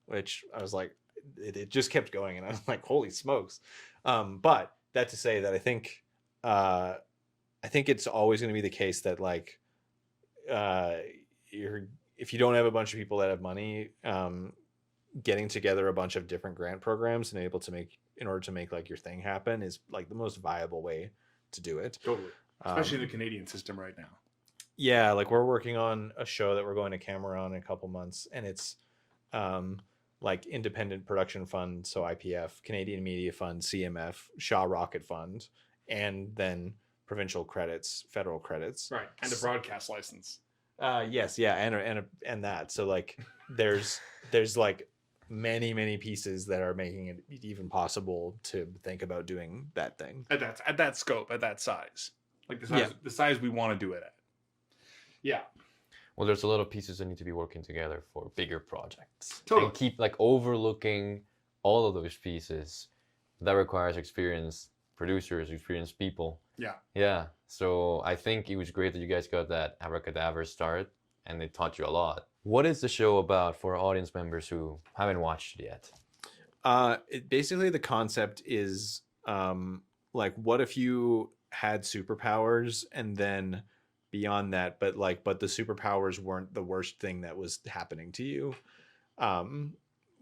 which I was like, it just kept going, and I was like, holy smokes. But that to say that I think it's always going to be the case that like, if you don't have a bunch of people that have money, getting together a bunch of different grant programs and in order to make like your thing happen is like the most viable way to do it. Totally. Especially the Canadian system right now. Yeah, like we're working on a show that we're going to camera on in a couple months, and it's like Independent Production Fund, so IPF, Canadian Media Fund, CMF, Shaw Rocket Fund, and then provincial credits, federal credits. Right. And a broadcast license. Yes, yeah, and that. So like there's like many pieces that are making it even possible to think about doing that thing. At that scope, at that size. Like the size we want to do it at. Yeah. Well, there's a lot of pieces that need to be working together for bigger projects. Totally. And keep like overlooking all of those pieces. That requires experienced producers, experienced people. Yeah. Yeah. So I think it was great that you guys got that Abracadaverse start, and they taught you a lot. What is the show about for audience members who haven't watched it yet? Basically the concept is like, what if you had superpowers, and then beyond that, but the superpowers weren't the worst thing that was happening to you.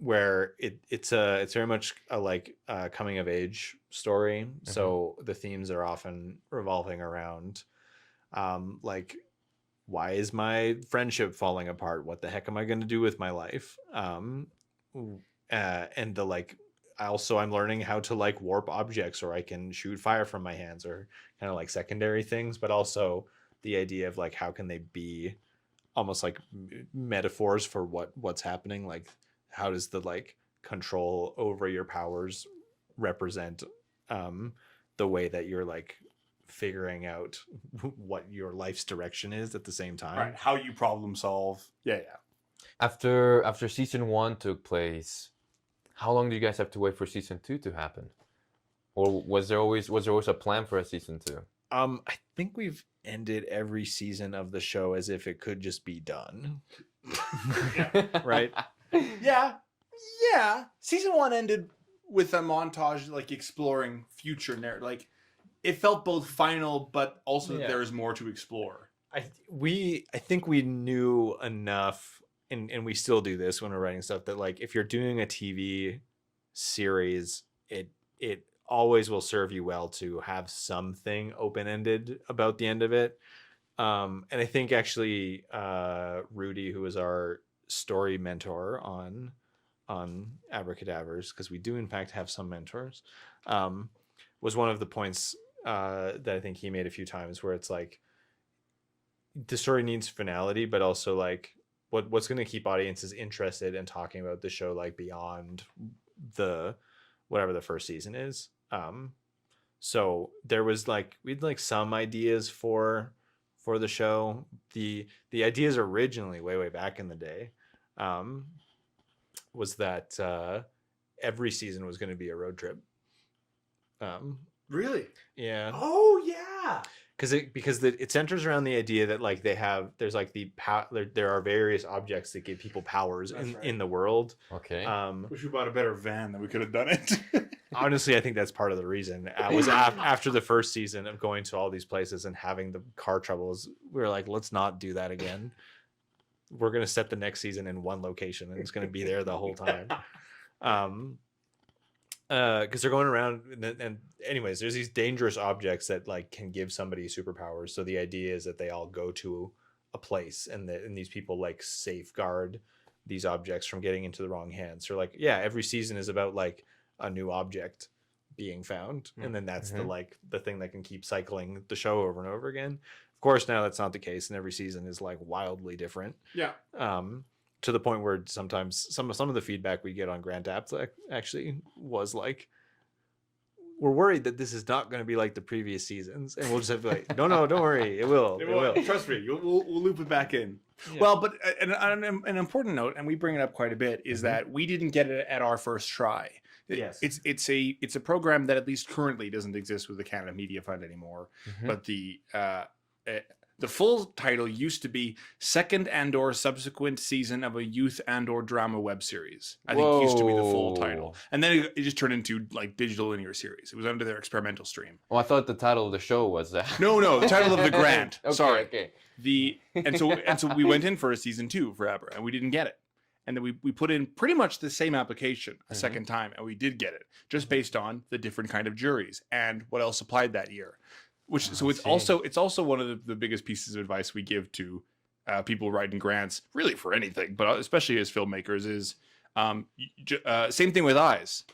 Where it's very much a coming of age story. Mm-hmm. So the themes are often revolving around like, why is my friendship falling apart? What the heck am I going to do with my life? And the like, I'm learning how to like warp objects, or I can shoot fire from my hands, or kind of like secondary things, but also the idea of like, how can they be almost like metaphors for what's happening? Like, how does the like control over your powers represent the way that you're like figuring out what your life's direction is at the same time? Right. How you problem solve. Yeah. After season 1 took place, How long do you guys have to wait for season 2 to happen? Or was there always a plan for a season 2? I think we've ended every season of the show as if it could just be done. Right? Yeah. Season 1 ended with a montage like exploring future narrative. Like it felt both final, but also that there is more to explore. I think we knew enough, and we still do this when we're writing stuff, that like if you're doing a TV series, it always will serve you well to have something open-ended about the end of it. And I think actually Rudy, who was our story mentor on Abracadaverse, because we do in fact have some mentors, was one of the points that I think he made a few times, where it's like the story needs finality, but also like what's going to keep audiences interested in talking about the show like beyond the whatever the first season is. So there was like we'd like some ideas for the show. The ideas originally way back in the day was that every season was going to be a road trip. Really? Yeah. Oh yeah. Because it centers around the idea that like there's like there are various objects that give people powers in the world. Okay. Wish we bought a better van, that we could have done it. Honestly, I think that's part of the reason. Was after the first season of going to all these places and having the car troubles, we were like, let's not do that again. We're gonna set the next season in one location, and it's gonna be there the whole time. Because they're going around, and anyways, there's these dangerous objects that like can give somebody superpowers. So the idea is that they all go to a place, and these people like safeguard these objects from getting into the wrong hands. So like, yeah, every season is about like a new object being found, and then that's the thing that can keep cycling the show over and over again. Of course, now that's not the case, and every season is like wildly different. Yeah. To the point where sometimes some of the feedback we get on Grand Apps actually was like, we're worried that this is not going to be like the previous seasons, and we'll just have to be like, no, don't worry, it will. Trust me, we'll loop it back in. Yeah. Well, but an important note, and we bring it up quite a bit, is that we didn't get it at our first try. Yes, it's a program that at least currently doesn't exist with the Canada Media Fund anymore. But the full title used to be Second and/or Subsequent Season of a Youth and/or Drama Web Series. I think used to be the full title. And then it just turned into like digital linear series. It was under their experimental stream. Oh, I thought the title of the show was that. No, the title of the grant. Okay, Sorry. Okay. And so we went in for a season 2 for Abra, and we didn't get it. And then we put in pretty much the same application a second time, and we did get it, just based on the different kind of juries and what else applied that year. It's also one of the biggest pieces of advice we give to people writing grants, really for anything, but especially as filmmakers, is same thing with Eyes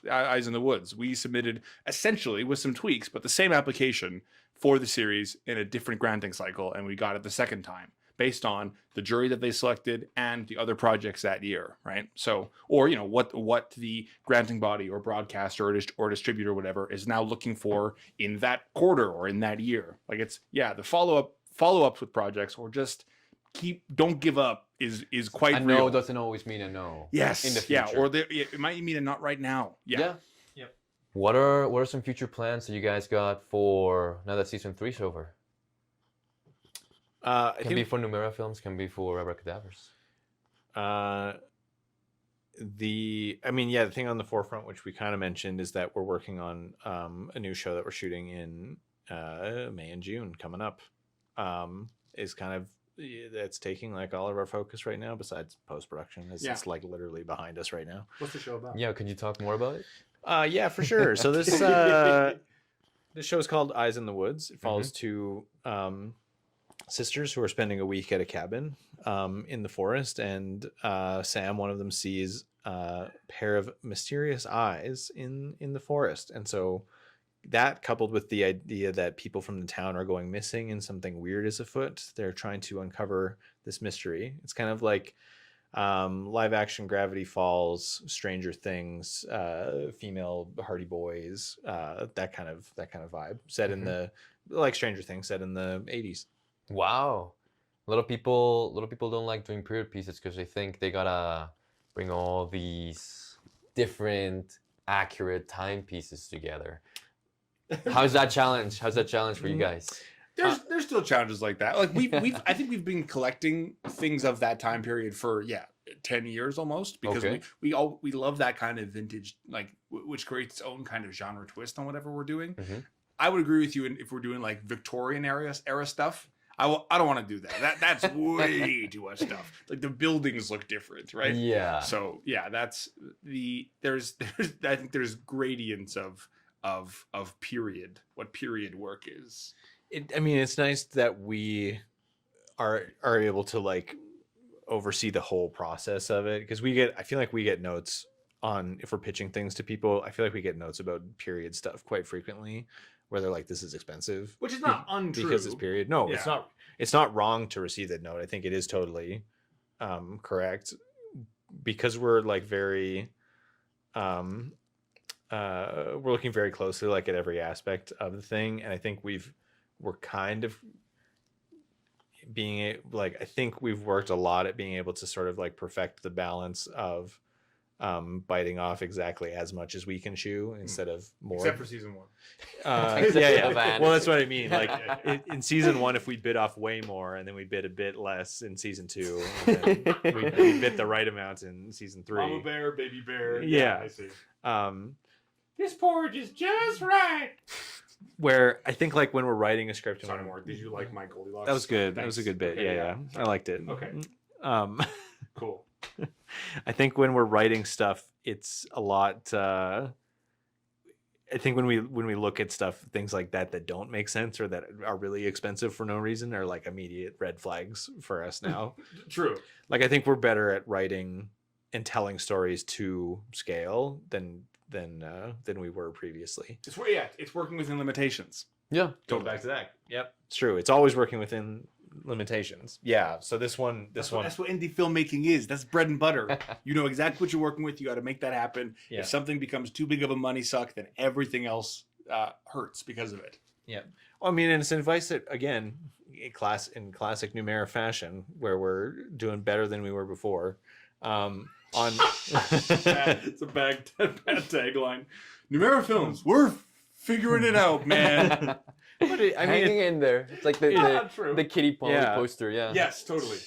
in the Woods. We submitted essentially with some tweaks, but the same application for the series in a different granting cycle, and we got it the second time based on the jury that they selected and the other projects that year, right? So, or what the granting body or broadcaster or distributor or whatever is now looking for in that quarter or in that year. Like it's the follow-ups with projects, or just don't give up is quite real. A no doesn't always mean a no. Yes. In the future. Yeah, or it might mean a not right now. Yeah. Yep. What are some future plans that you guys got for now that season 3's over? Can be for Numera Films, can be for Abracadaverse. The thing on the forefront, which we kind of mentioned, is that we're working on a new show that we're shooting in May and June coming up. Is kind of that's taking like all of our focus right now, besides post-production. It's like literally behind us right now. What's the show about? Yeah, could you talk more about it? Yeah, for sure. So this show is called Eyes in the Woods. It follows two sisters who are spending a week at a cabin in the forest, and Sam, one of them, sees a pair of mysterious eyes in the forest. And so that, coupled with the idea that people from the town are going missing and something weird is afoot, they're trying to uncover this mystery. It's kind of like live action Gravity Falls, Stranger Things, female Hardy Boys, that kind of vibe, set in the, like Stranger Things, set in the 80s. Wow. A lot of people don't like doing period pieces because they think they gotta bring all these different accurate timepieces together. How's that challenge for you guys? There's still challenges like that. Like I think we've been collecting things of that time period for 10 years almost, because we love that kind of vintage, like which creates its own kind of genre twist on whatever we're doing. I would agree with you if we're doing like Victorian era stuff. I don't want to do that. That's way too much stuff. Like the buildings look different, right? Yeah. So that's there's I think there's gradients of period, what period work is. It's nice that we are able to like oversee the whole process of it, because I feel like we get notes on, if we're pitching things to people, I feel like we get notes about period stuff quite frequently, where they're like, this is expensive, which is not untrue because it's period. No, it's not wrong to receive that note. I think it is totally correct, because we're like very we're looking very closely like at every aspect of the thing, and I think we're kind of being like, I think we've worked a lot at being able to sort of like perfect the balance of biting off exactly as much as we can chew instead of more. Except for season 1. Well, that's what I mean. Like in season 1, if we bit off way more, and then we bit a bit less in season 2, and then we bit the right amount in season 3. Mama bear, baby bear. Yeah. I see. This porridge is just right. Where I think like when we're writing a script. Sorry, Mark. Did you like my Goldilocks? That was good. Thanks. That was a good bit. Okay, yeah. I liked it. Okay. Cool. I think when we're writing stuff, it's a lot. I think when we look at stuff, things like that don't make sense or that are really expensive for no reason are like immediate red flags for us now. True. Like I think we're better at writing and telling stories to scale than we were previously. It's working within limitations. Yeah. Going back to that. Yep. It's true. It's always working within limitations. Yeah. So that's what indie filmmaking is. That's bread and butter. You know exactly what you're working with. You got to make that happen. Yeah. If something becomes too big of a money suck, then everything else hurts because of it. Yeah. Well, and it's advice that, again, in classic Numera fashion, where we're doing better than we were before. It's a bad tagline. Numera Films, we're figuring it out, man. Hanging in there. It's like the Kitty Polly poster. Yeah. Yes, totally.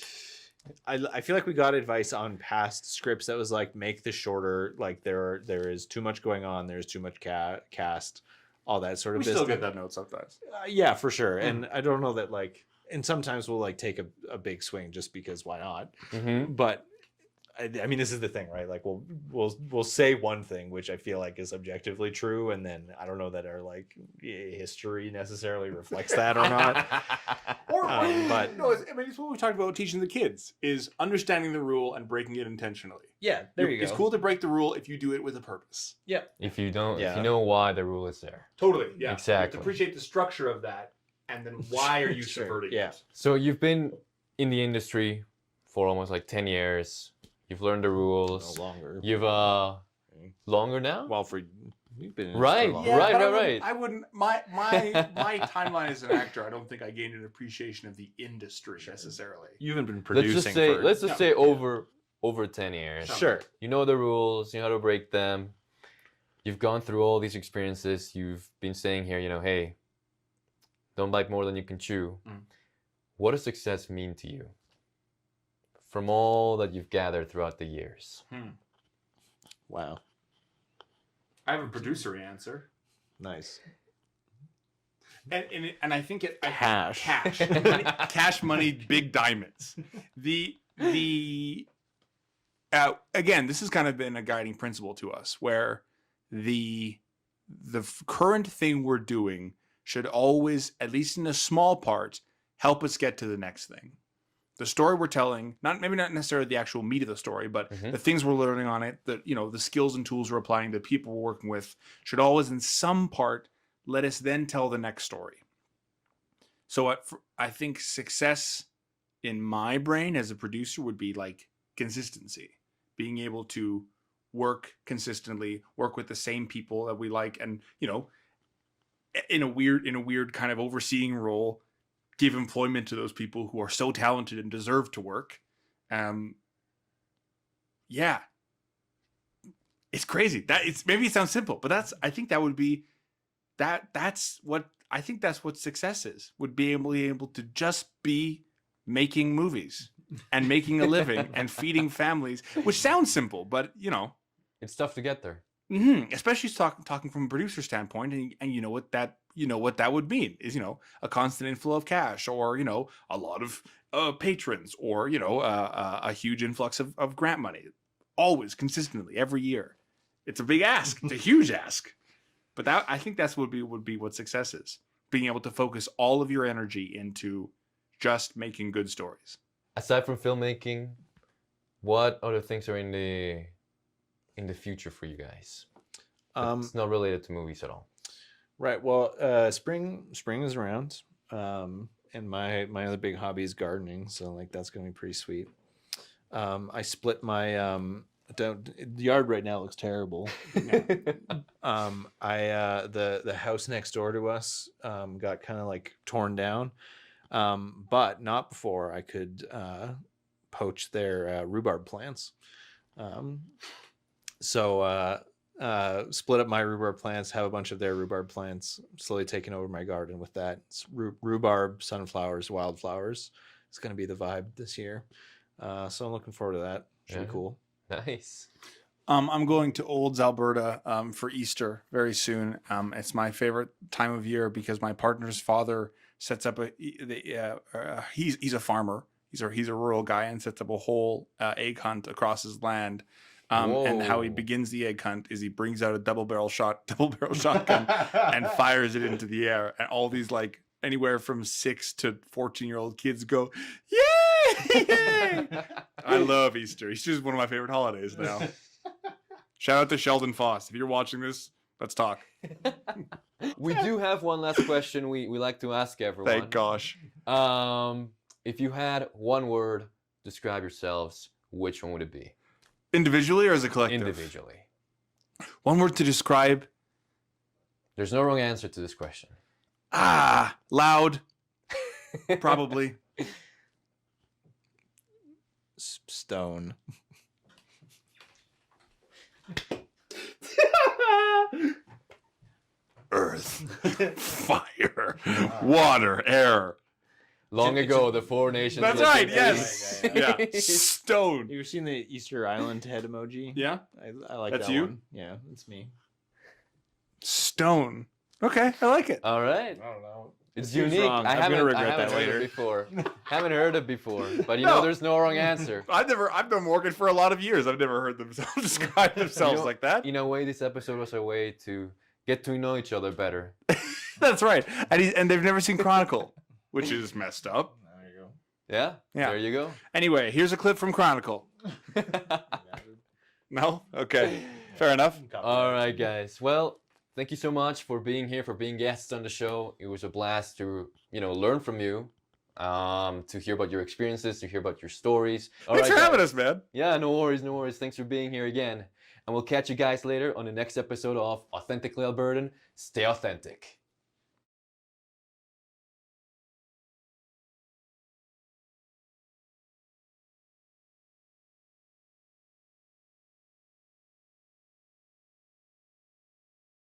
I feel like we got advice on past scripts that was like, make this shorter. Like there is too much going on. There's too much cast. All that sort of business. We still get that note sometimes. Yeah, for sure. And I don't know that like, and sometimes we'll like take a big swing just because why not? But I mean, this is the thing, right? Like we'll say one thing, which I feel like is objectively true, and then I don't know that our like history necessarily reflects that or not. But no, it's what we talked about teaching the kids is understanding the rule and breaking it intentionally. Yeah, there you go. It's cool to break the rule if you do it with a purpose. Yeah. If you don't, if you know why the rule is there. Totally. Yeah. Exactly. You have to appreciate the structure of that, and then why are you subverting it? So you've been in the industry for almost like 10 years. You've learned the rules. No longer. You've longer now? Well, we've been in right. I wouldn't. My timeline as an actor, I don't think I gained an appreciation of the industry necessarily. You haven't been producing. Let's just say over 10 years. Sure. You know the rules. You know how to break them. You've gone through all these experiences. You've been saying here, hey, don't bite more than you can chew. What does success mean to you? From all that you've gathered throughout the years. Wow. I have a producer answer. Nice. And I think cash money, big diamonds. Again, this has kind of been a guiding principle to us, where the current thing we're doing should always, at least in a small part, help us get to the next thing. The story we're telling, maybe not necessarily the actual meat of the story, but the things we're learning on it, the skills and tools we're applying, the people we're working with, should always, in some part, let us then tell the next story. So I think success in my brain as a producer would be like consistency, being able to work consistently, work with the same people that we like, and in a weird kind of overseeing role, give employment to those people who are so talented and deserve to work. It's crazy. Maybe it sounds simple, but I think that would be that's what success is. Would be able to just be making movies and making a living and feeding families, which sounds simple, but it's tough to get there. Especially talking from a producer standpoint, and you know what that would mean is a constant inflow of cash, or a lot of patrons, or a huge influx of grant money, always consistently every year. It's a big ask. It's a huge ask, but I think that's would be what success is: being able to focus all of your energy into just making good stories. Aside from filmmaking, what other things are in the future for you guys? It's not related to movies at all. Right. Well, spring is around, and my other big hobby is gardening. So like that's gonna be pretty sweet. I split my the yard right now looks terrible. The house next door to us got kind of like torn down, but not before I could poach their rhubarb plants. So split up my rhubarb plants, have a bunch of their rhubarb plants, slowly taking over my garden with that. It's rhubarb, sunflowers, wildflowers. It's going to be the vibe this year. So I'm looking forward to that. Should be cool. Nice. I'm going to Olds, Alberta for Easter very soon. It's my favorite time of year because my partner's father sets up he's a farmer. He's a rural guy and sets up a whole egg hunt across his land. And how he begins the egg hunt is he brings out a double barrel shotgun and fires it into the air, and all these like anywhere from 6 to 14-year-old kids go, yay! Yay! I love Easter. Easter is one of my favorite holidays now. Shout out to Sheldon Foss. If you're watching this, let's talk. We do have one last question we like to ask everyone. Thank gosh. If you had one word to describe yourselves, which one would it be? Individually or as a collective? Individually. One word to describe. There's no wrong answer to this question. Loud. Probably. Stone. Earth. Fire. Water. Air. Long ago, the 4 nations. That's lived right. in Yes. peace. Yeah. Stone. You ever seen the Easter Island head emoji? Yeah. I like That's that you? one. Yeah, that's me. Stone. Okay, I like it. All right. I don't know. It's seems unique. wrong. I I'm haven't gonna regret heard that later. it before. Haven't heard it before. But you know, there's no wrong answer. I've known Morgan for a lot of years. I've never heard them describe themselves like that. In a way, this episode was a way to get to know each other better. That's right. And they've never seen Chronicle, which is messed up. There you go. Yeah? Yeah. There you go. Anyway, here's a clip from Chronicle. No? Okay. Fair enough. All right, guys. Well, thank you so much for being here, for being guests on the show. It was a blast to, learn from you, to hear about your experiences, to hear about your stories. Thanks for having us, man. Yeah, no worries, no worries. Thanks for being here again. And we'll catch you guys later on the next episode of Authentically Albertan. Stay authentic.